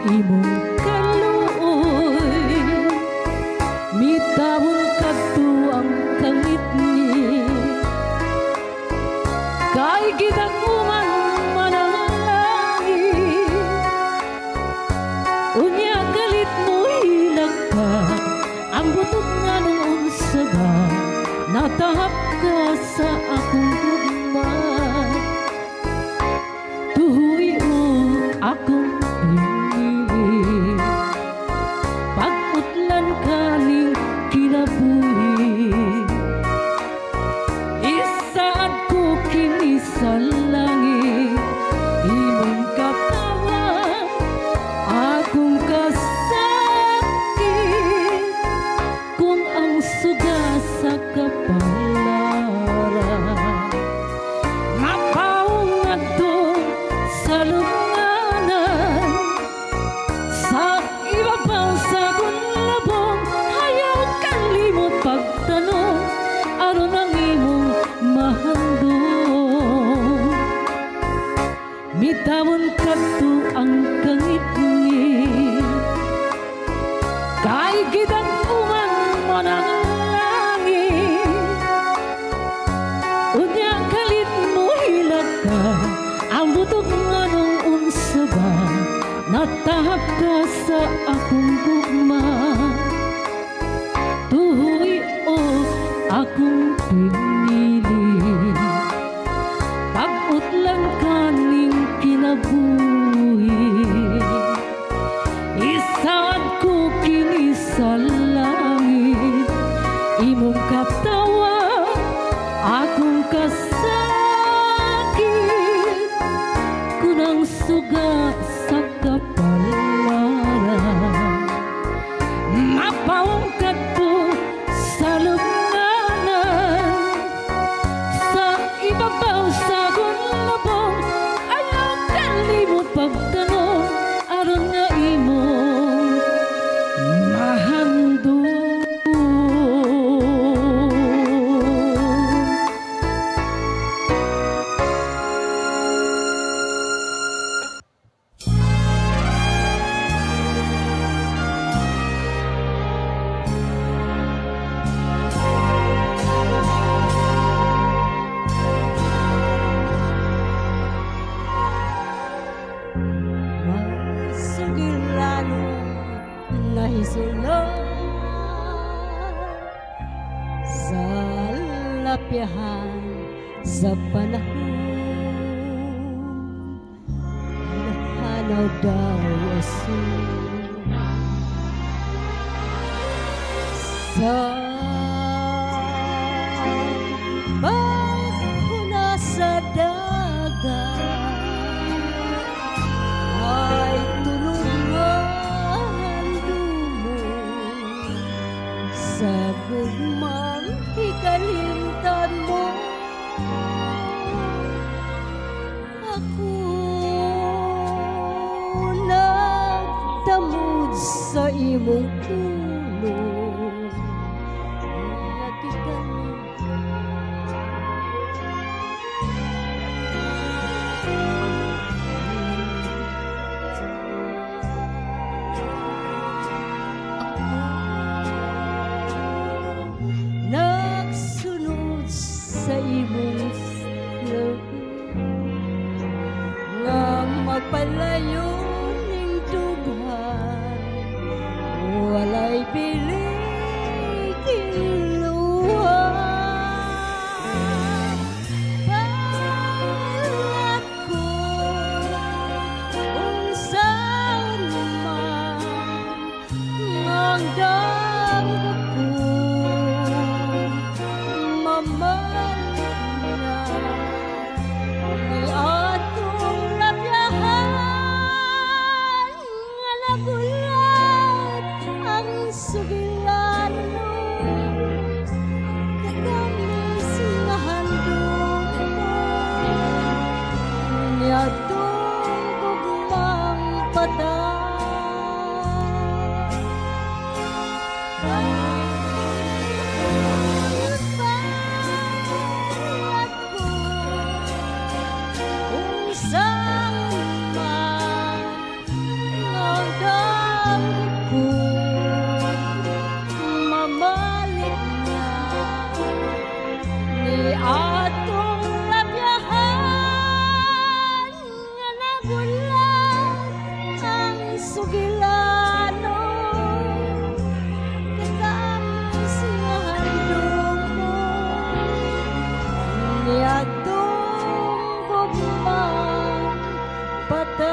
imong kaluoy mitawon kadto ang kangit ni kay gidaguman man ang langit unya galit mo hilag ka ang butok nga nung unsa ba natahap ka sa akong gugma tuhoy o akong pinili pag-utlan ka ning kinabuhi isaad ko kini sa langit imong katawa akong kasakit kung ang suga sa kapalaran mapaong ato sa lunganan sa ibabaw sa gunlabong ayaw kang limot pagtanong aron ang imong mahandong mitawon kadto ang kangit ni kay gidaguman man ang langit unya kalit mo hilag ka ang butok nga nung unsa ba natahak ka sa akong gugma tuhoy o akong pinili pag-utlan ka ning kinabuhi isaad ko kini sa langit imong katawa akong kasakit kunang suga sa kapalaran mapaong kadto sa lunganan sa ibabaw sa gunlabong ayaw kalimot pagtanong aron nga imong mahandong masugilano nahisulod sa lapyahan sa panahon nahanaw daw asin sa bangkuna sa dagat ay tulungan dumo sa gugmang hikalimtan mo ako nagdamod sa imong tulong nagsunod sa imong love nga magpalayo ning dughan walay sugilano kami siya handong mo niadtong gugmang patay.